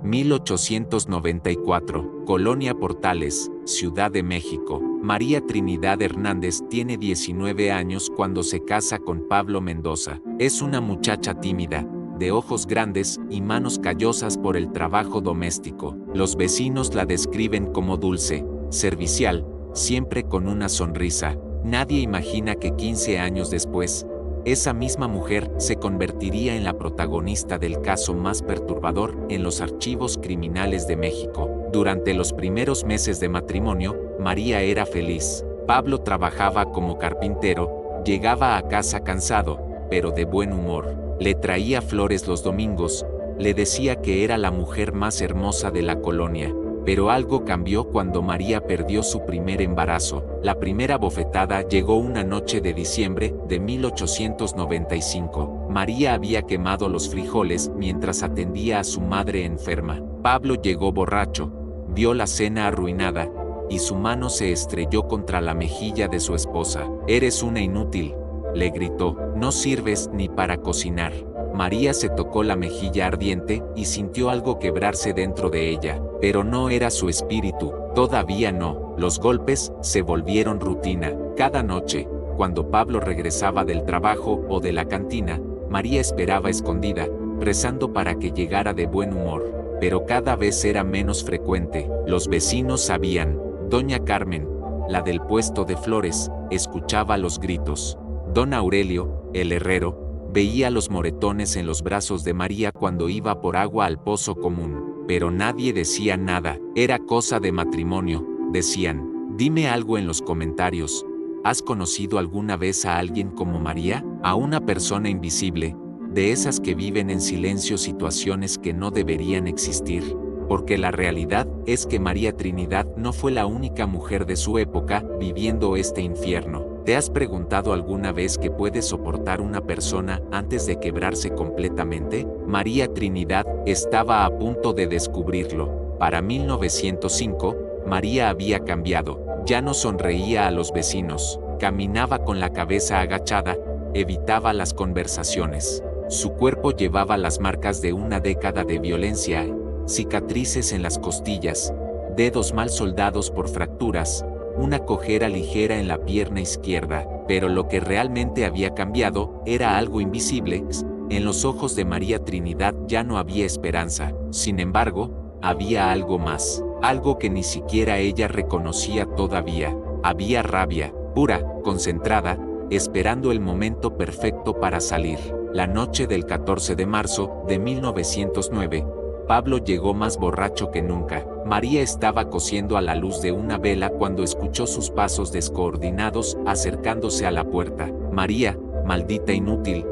1894, Colonia Portales, Ciudad de México. María Trinidad Hernández tiene 19 años cuando se casa con Pablo Mendoza. Es una muchacha tímida, de ojos grandes y manos callosas por el trabajo doméstico. Los vecinos la describen como dulce, servicial, siempre con una sonrisa. Nadie imagina que 15 años después, esa misma mujer se convertiría en la protagonista del caso más perturbador en los archivos criminales de México. Durante los primeros meses de matrimonio, María era feliz. Pablo trabajaba como carpintero, llegaba a casa cansado, pero de buen humor. Le traía flores los domingos, le decía que era la mujer más hermosa de la colonia. Pero algo cambió cuando María perdió su primer embarazo. La primera bofetada llegó una noche de diciembre de 1895. María había quemado los frijoles mientras atendía a su madre enferma. Pablo llegó borracho, vio la cena arruinada, y su mano se estrelló contra la mejilla de su esposa. «Eres una inútil», le gritó, «no sirves ni para cocinar». María se tocó la mejilla ardiente y sintió algo quebrarse dentro de ella, pero no era su espíritu, todavía no. Los golpes se volvieron rutina. Cada noche, cuando Pablo regresaba del trabajo o de la cantina, María esperaba escondida, rezando para que llegara de buen humor. Pero cada vez era menos frecuente. Los vecinos sabían. Doña Carmen, la del puesto de flores, escuchaba los gritos. Don Aurelio, el herrero, veía los moretones en los brazos de María cuando iba por agua al pozo común, pero nadie decía nada. Era cosa de matrimonio, decían. Dime algo en los comentarios. ¿Has conocido alguna vez a alguien como María? A una persona invisible, de esas que viven en silencio situaciones que no deberían existir. Porque la realidad es que María Trinidad no fue la única mujer de su época viviendo este infierno. ¿Te has preguntado alguna vez qué puede soportar una persona antes de quebrarse completamente? María Trinidad estaba a punto de descubrirlo. Para 1905, María había cambiado. Ya no sonreía a los vecinos, caminaba con la cabeza agachada, evitaba las conversaciones. Su cuerpo llevaba las marcas de una década de violencia, cicatrices en las costillas, dedos mal soldados por fracturas, una cojera ligera en la pierna izquierda, pero lo que realmente había cambiado era algo invisible. En los ojos de María Trinidad ya no había esperanza. Sin embargo, había algo más, algo que ni siquiera ella reconocía todavía. Había rabia, pura, concentrada, esperando el momento perfecto para salir. La noche del 14 de marzo de 1909, Pablo llegó más borracho que nunca. María estaba cosiendo a la luz de una vela cuando escuchó sus pasos descoordinados acercándose a la puerta. María, maldita inútil,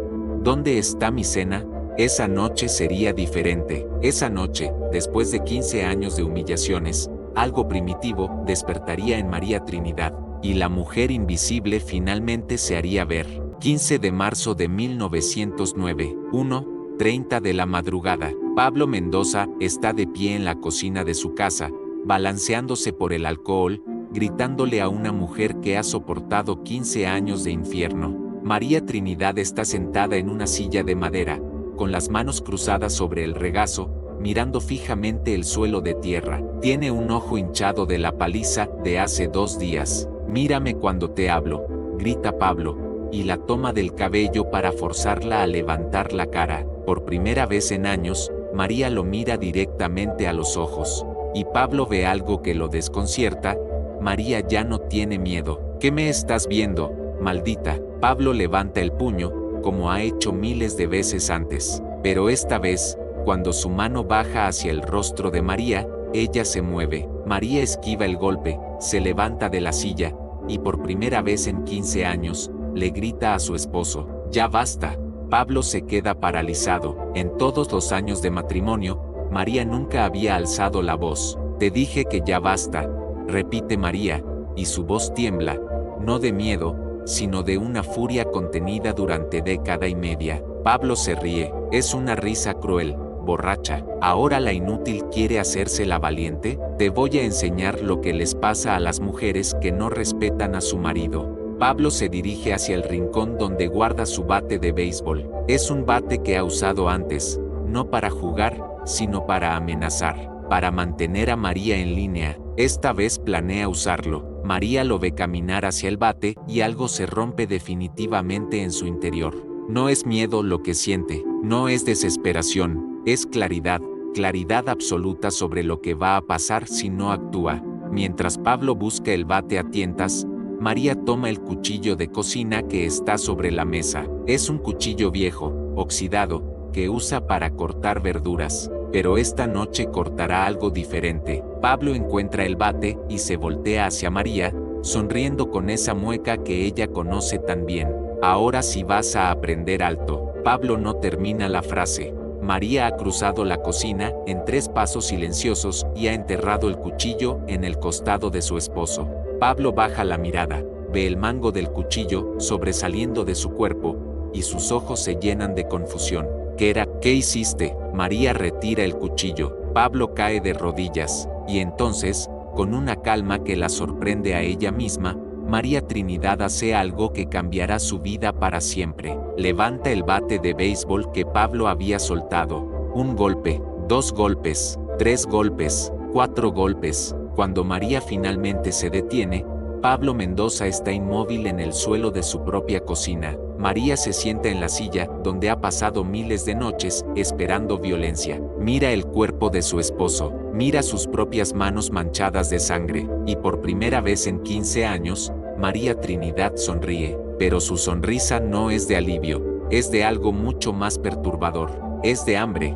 ¿dónde está mi cena? Esa noche sería diferente. Esa noche, después de 15 años de humillaciones, algo primitivo despertaría en María Trinidad, y la mujer invisible finalmente se haría ver. 15 de marzo de 1909, 1:30 de la madrugada. Pablo Mendoza está de pie en la cocina de su casa, balanceándose por el alcohol, gritándole a una mujer que ha soportado 15 años de infierno. María Trinidad está sentada en una silla de madera, con las manos cruzadas sobre el regazo, mirando fijamente el suelo de tierra. Tiene un ojo hinchado de la paliza de hace 2 días. «Mírame cuando te hablo», grita Pablo, y la toma del cabello para forzarla a levantar la cara. Por primera vez en años, María lo mira directamente a los ojos, y Pablo ve algo que lo desconcierta. María ya no tiene miedo. «¿Qué me estás viendo, maldita?» Pablo levanta el puño, como ha hecho miles de veces antes, pero esta vez, cuando su mano baja hacia el rostro de María, ella se mueve. María esquiva el golpe, se levanta de la silla, y por primera vez en 15 años, le grita a su esposo: «Ya basta». Pablo se queda paralizado. En todos los años de matrimonio, María nunca había alzado la voz. «Te dije que ya basta», repite María, y su voz tiembla, no de miedo, sino de una furia contenida durante década y media. Pablo se ríe. Es una risa cruel, borracha. ¿Ahora la inútil quiere hacerse la valiente? Te voy a enseñar lo que les pasa a las mujeres que no respetan a su marido. Pablo se dirige hacia el rincón donde guarda su bate de béisbol. Es un bate que ha usado antes, no para jugar, sino para amenazar, para mantener a María en línea. Esta vez planea usarlo. María lo ve caminar hacia el bate y algo se rompe definitivamente en su interior. No es miedo lo que siente, no es desesperación, es claridad, claridad absoluta sobre lo que va a pasar si no actúa. Mientras Pablo busca el bate a tientas, María toma el cuchillo de cocina que está sobre la mesa. Es un cuchillo viejo, oxidado, que usa para cortar verduras. Pero esta noche cortará algo diferente. Pablo encuentra el bate y se voltea hacia María, sonriendo con esa mueca que ella conoce tan bien. Ahora sí vas a aprender alto. Pablo no termina la frase. María ha cruzado la cocina en 3 pasos silenciosos y ha enterrado el cuchillo en el costado de su esposo. Pablo baja la mirada, ve el mango del cuchillo sobresaliendo de su cuerpo, y sus ojos se llenan de confusión. ¿Qué hiciste? María retira el cuchillo. Pablo cae de rodillas, y entonces, con una calma que la sorprende a ella misma, María Trinidad hace algo que cambiará su vida para siempre. Levanta el bate de béisbol que Pablo había soltado. 1 golpe, 2 golpes, 3 golpes, 4 golpes. Cuando María finalmente se detiene, Pablo Mendoza está inmóvil en el suelo de su propia cocina. María se sienta en la silla, donde ha pasado miles de noches, esperando violencia. Mira el cuerpo de su esposo, mira sus propias manos manchadas de sangre, y por primera vez en 15 años, María Trinidad sonríe, pero su sonrisa no es de alivio, es de algo mucho más perturbador. Es de hambre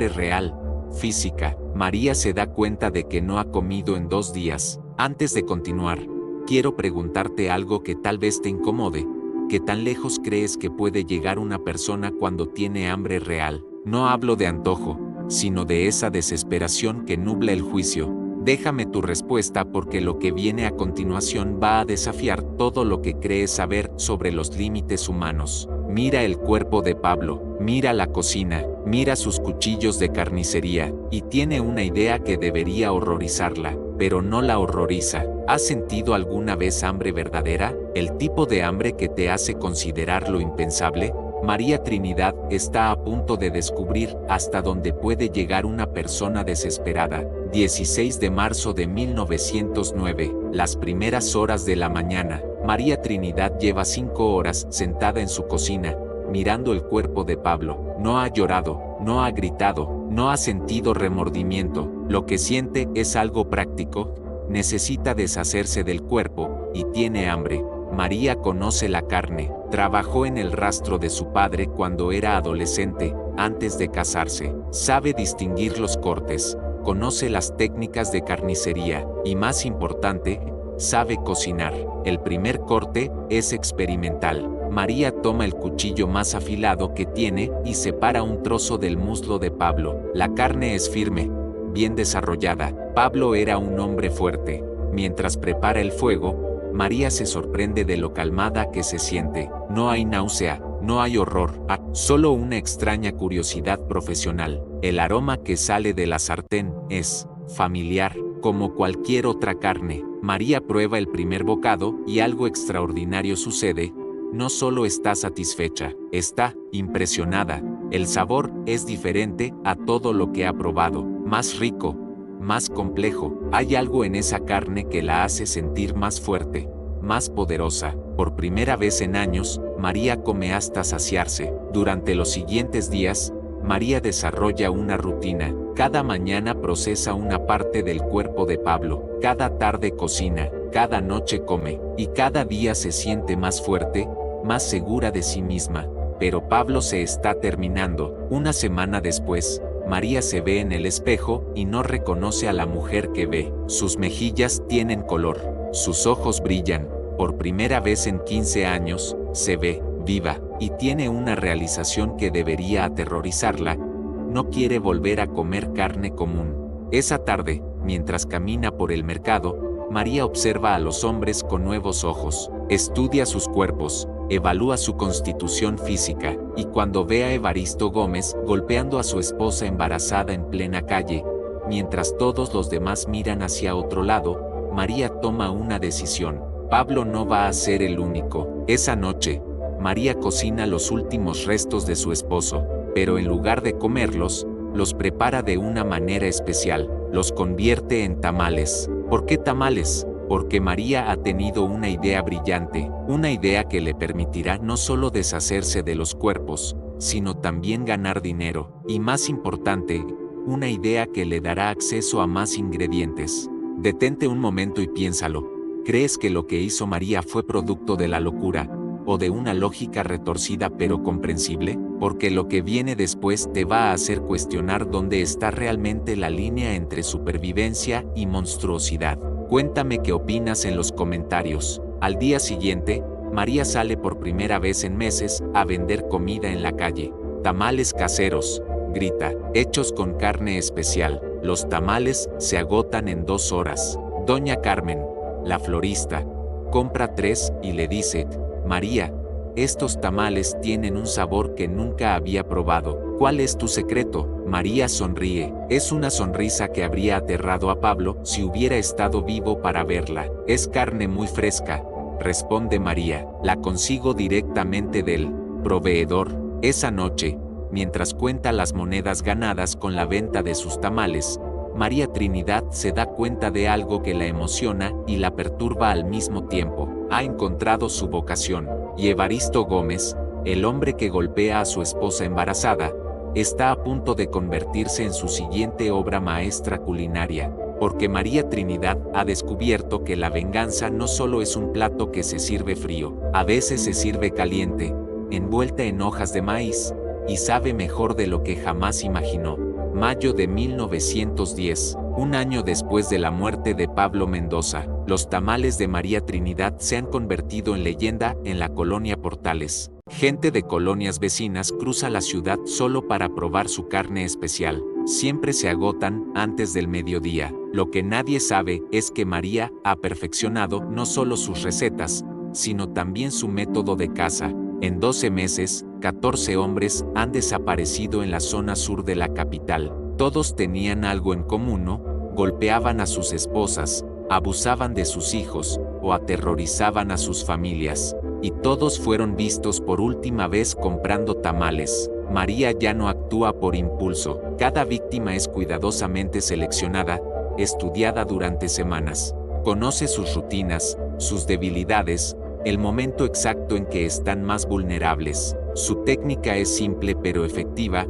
real, física. María se da cuenta de que no ha comido en 2 días. Antes de continuar, quiero preguntarte algo que tal vez te incomode. ¿Qué tan lejos crees que puede llegar una persona cuando tiene hambre real? No hablo de antojo, sino de esa desesperación que nubla el juicio. Déjame tu respuesta porque lo que viene a continuación va a desafiar todo lo que crees saber sobre los límites humanos. Mira el cuerpo de Pablo, mira la cocina, mira sus cuchillos de carnicería, y tiene una idea que debería horrorizarla, pero no la horroriza. ¿Has sentido alguna vez hambre verdadera? ¿El tipo de hambre que te hace considerar lo impensable? María Trinidad está a punto de descubrir hasta dónde puede llegar una persona desesperada. 16 de marzo de 1909, las primeras horas de la mañana. María Trinidad lleva 5 horas sentada en su cocina, mirando el cuerpo de Pablo. No ha llorado, no ha gritado, no ha sentido remordimiento. Lo que siente es algo práctico. Necesita deshacerse del cuerpo, y tiene hambre. María conoce la carne, trabajó en el rastro de su padre cuando era adolescente, antes de casarse. Sabe distinguir los cortes, conoce las técnicas de carnicería, y más importante, sabe cocinar. El primer corte es experimental. María toma el cuchillo más afilado que tiene y separa un trozo del muslo de Pablo. La carne es firme, bien desarrollada. Pablo era un hombre fuerte. Mientras prepara el fuego, María se sorprende de lo calmada que se siente. No hay náusea, no hay horror, solo una extraña curiosidad profesional. El aroma que sale de la sartén es familiar, como cualquier otra carne. María prueba el primer bocado y algo extraordinario sucede. No solo está satisfecha, está impresionada. El sabor es diferente a todo lo que ha probado, más rico, más complejo. Hay algo en esa carne que la hace sentir más fuerte, más poderosa. Por primera vez en años, María come hasta saciarse. Durante los siguientes días, María desarrolla una rutina. Cada mañana procesa una parte del cuerpo de Pablo, cada tarde cocina, cada noche come, y cada día se siente más fuerte, más segura de sí misma. Pero Pablo se está terminando. Una semana después, María se ve en el espejo y no reconoce a la mujer que ve. Sus mejillas tienen color, sus ojos brillan. Por primera vez en 15 años, se ve viva, y tiene una realización que debería aterrorizarla. No quiere volver a comer carne común. Esa tarde, mientras camina por el mercado, María observa a los hombres con nuevos ojos, estudia sus cuerpos, evalúa su constitución física, y cuando ve a Evaristo Gómez golpeando a su esposa embarazada en plena calle, mientras todos los demás miran hacia otro lado, María toma una decisión. Pablo no va a ser el único. Esa noche, María cocina los últimos restos de su esposo. pero en lugar de comerlos, los prepara de una manera especial, los convierte en tamales. ¿Por qué tamales? Porque María ha tenido una idea brillante, una idea que le permitirá no solo deshacerse de los cuerpos, sino también ganar dinero, y más importante, una idea que le dará acceso a más ingredientes. Detente un momento y piénsalo. ¿Crees que lo que hizo María fue producto de la locura, o de una lógica retorcida pero comprensible? Porque lo que viene después te va a hacer cuestionar dónde está realmente la línea entre supervivencia y monstruosidad. Cuéntame qué opinas en los comentarios. Al día siguiente, María sale por primera vez en meses a vender comida en la calle. Tamales caseros, grita, hechos con carne especial. Los tamales se agotan en 2 horas. Doña Carmen, la florista, compra 3 y le dice: María, estos tamales tienen un sabor que nunca había probado. ¿Cuál es tu secreto? María sonríe. Es una sonrisa que habría aterrado a Pablo si hubiera estado vivo para verla. Es carne muy fresca, responde María. La consigo directamente del proveedor. Esa noche, mientras cuenta las monedas ganadas con la venta de sus tamales, María Trinidad se da cuenta de algo que la emociona y la perturba al mismo tiempo. Ha encontrado su vocación, y Evaristo Gómez, el hombre que golpea a su esposa embarazada, está a punto de convertirse en su siguiente obra maestra culinaria, porque María Trinidad ha descubierto que la venganza no solo es un plato que se sirve frío, a veces se sirve caliente, envuelta en hojas de maíz, y sabe mejor de lo que jamás imaginó. Mayo de 1910, un año después de la muerte de Pablo Mendoza, los tamales de María Trinidad se han convertido en leyenda en la colonia Portales. Gente de colonias vecinas cruza la ciudad solo para probar su carne especial. Siempre se agotan antes del mediodía. Lo que nadie sabe es que María ha perfeccionado no solo sus recetas, sino también su método de caza. En 12 meses, 14 hombres han desaparecido en la zona sur de la capital. Todos tenían algo en común, ¿no? Golpeaban a sus esposas, abusaban de sus hijos, o aterrorizaban a sus familias. Y todos fueron vistos por última vez comprando tamales. María ya no actúa por impulso. Cada víctima es cuidadosamente seleccionada, estudiada durante semanas. Conoce sus rutinas, sus debilidades, el momento exacto en que están más vulnerables. Su técnica es simple pero efectiva.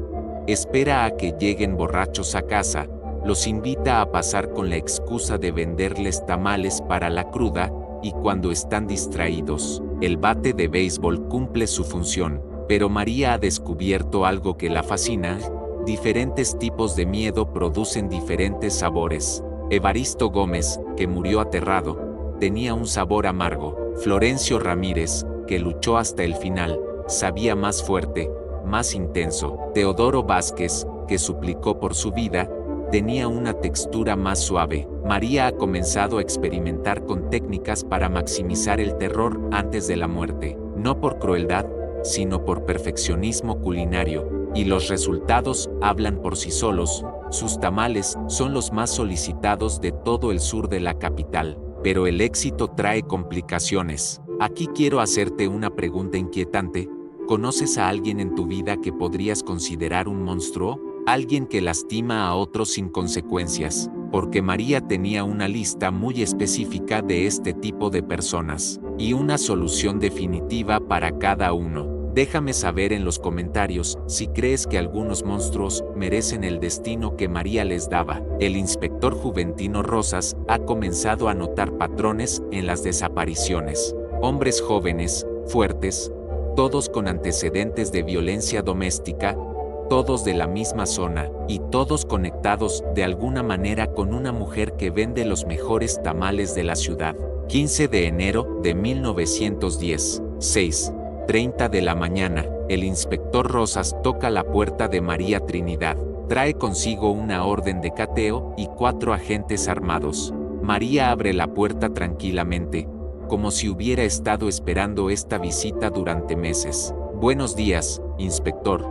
Espera a que lleguen borrachos a casa, los invita a pasar con la excusa de venderles tamales para la cruda, y cuando están distraídos, el bate de béisbol cumple su función. Pero María ha descubierto algo que la fascina: diferentes tipos de miedo producen diferentes sabores. Evaristo Gómez, que murió aterrado, tenía un sabor amargo. Florencio Ramírez, que luchó hasta el final, sabía más fuerte, más intenso. Teodoro Vázquez, que suplicó por su vida, tenía una textura más suave. María ha comenzado a experimentar con técnicas para maximizar el terror antes de la muerte, no por crueldad, sino por perfeccionismo culinario, y los resultados hablan por sí solos. Sus tamales son los más solicitados de todo el sur de la capital. Pero el éxito trae complicaciones. Aquí quiero hacerte una pregunta inquietante. ¿Conoces a alguien en tu vida que podrías considerar un monstruo? Alguien que lastima a otros sin consecuencias. Porque María tenía una lista muy específica de este tipo de personas, y una solución definitiva para cada uno. Déjame saber en los comentarios si crees que algunos monstruos merecen el destino que María les daba. El inspector Juventino Rosas ha comenzado a notar patrones en las desapariciones. Hombres jóvenes, fuertes, todos con antecedentes de violencia doméstica, todos de la misma zona, y todos conectados de alguna manera con una mujer que vende los mejores tamales de la ciudad. 15 de enero de 1910, 6:30 de la mañana, el inspector Rosas toca la puerta de María Trinidad. Trae consigo una orden de cateo y 4 agentes armados. María abre la puerta tranquilamente, como si hubiera estado esperando esta visita durante meses. Buenos días, inspector,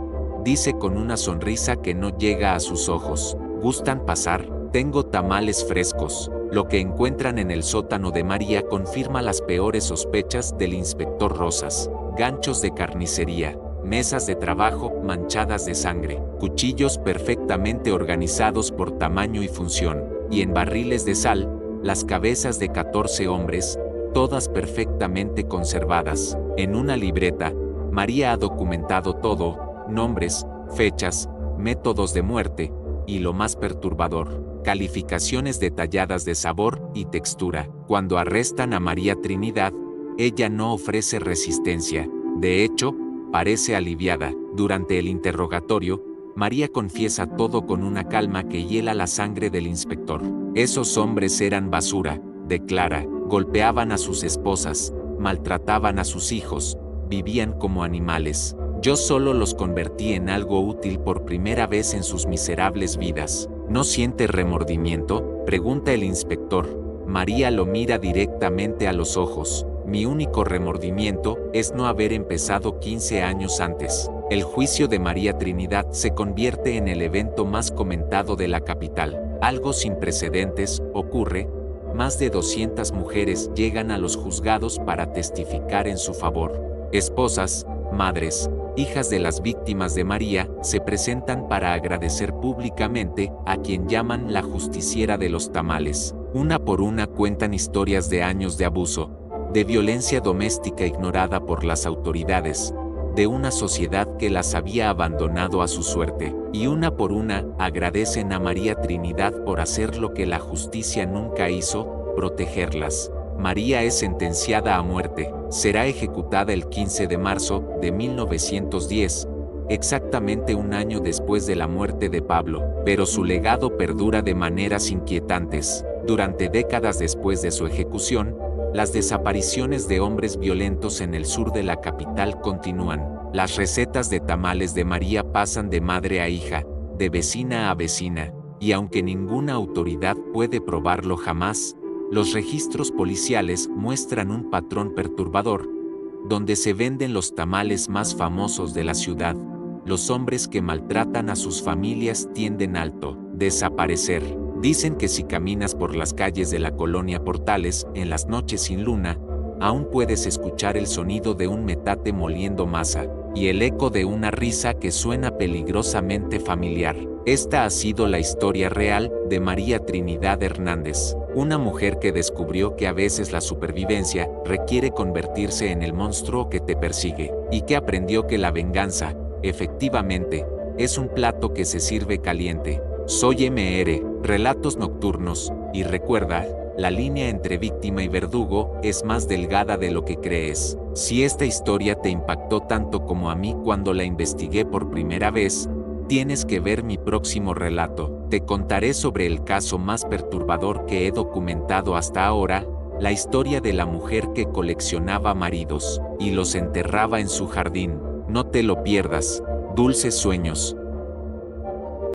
dice con una sonrisa que no llega a sus ojos. ¿Gustan pasar? Tengo tamales frescos. Lo que encuentran en el sótano de María confirma las peores sospechas del inspector Rosas. Ganchos de carnicería, mesas de trabajo manchadas de sangre, cuchillos perfectamente organizados por tamaño y función, y en barriles de sal, las cabezas de 14 hombres, todas perfectamente conservadas. En una libreta, María ha documentado todo, nombres, fechas, métodos de muerte, y lo más perturbador, calificaciones detalladas de sabor y textura. Cuando arrestan a María Trinidad, ella no ofrece resistencia. De hecho, parece aliviada. Durante el interrogatorio, María confiesa todo con una calma que hiela la sangre del inspector. Esos hombres eran basura, declara, golpeaban a sus esposas, maltrataban a sus hijos, vivían como animales. Yo solo los convertí en algo útil por primera vez en sus miserables vidas. ¿No siente remordimiento?, pregunta el inspector. María lo mira directamente a los ojos. Mi único remordimiento es no haber empezado 15 años antes. El juicio de María Trinidad se convierte en el evento más comentado de la capital. Algo sin precedentes ocurre. Más de 200 mujeres llegan a los juzgados para testificar en su favor. Esposas, madres, hijas de las víctimas de María, se presentan para agradecer públicamente a quien llaman la justiciera de los tamales. Una por una cuentan historias de años de abuso, de violencia doméstica ignorada por las autoridades, de una sociedad que las había abandonado a su suerte, y una por una agradecen a María Trinidad por hacer lo que la justicia nunca hizo, protegerlas. María es sentenciada a muerte. Será ejecutada el 15 de marzo de 1910, exactamente un año después de la muerte de Pablo, pero su legado perdura de maneras inquietantes. Durante décadas después de su ejecución, las desapariciones de hombres violentos en el sur de la capital continúan. Las recetas de tamales de María pasan de madre a hija, de vecina a vecina, y aunque ninguna autoridad puede probarlo jamás, los registros policiales muestran un patrón perturbador, donde se venden los tamales más famosos de la ciudad. Los hombres que maltratan a sus familias tienden a desaparecer. Dicen que si caminas por las calles de la colonia Portales en las noches sin luna, aún puedes escuchar el sonido de un metate moliendo masa, y el eco de una risa que suena peligrosamente familiar. Esta ha sido la historia real de María Trinidad Hernández, una mujer que descubrió que a veces la supervivencia requiere convertirse en el monstruo que te persigue, y que aprendió que la venganza, efectivamente, es un plato que se sirve caliente. Soy MR, Relatos Nocturnos, y recuerda, la línea entre víctima y verdugo es más delgada de lo que crees. Si esta historia te impactó tanto como a mí cuando la investigué por primera vez, tienes que ver mi próximo relato. Te contaré sobre el caso más perturbador que he documentado hasta ahora, la historia de la mujer que coleccionaba maridos y los enterraba en su jardín. No te lo pierdas. Dulces sueños.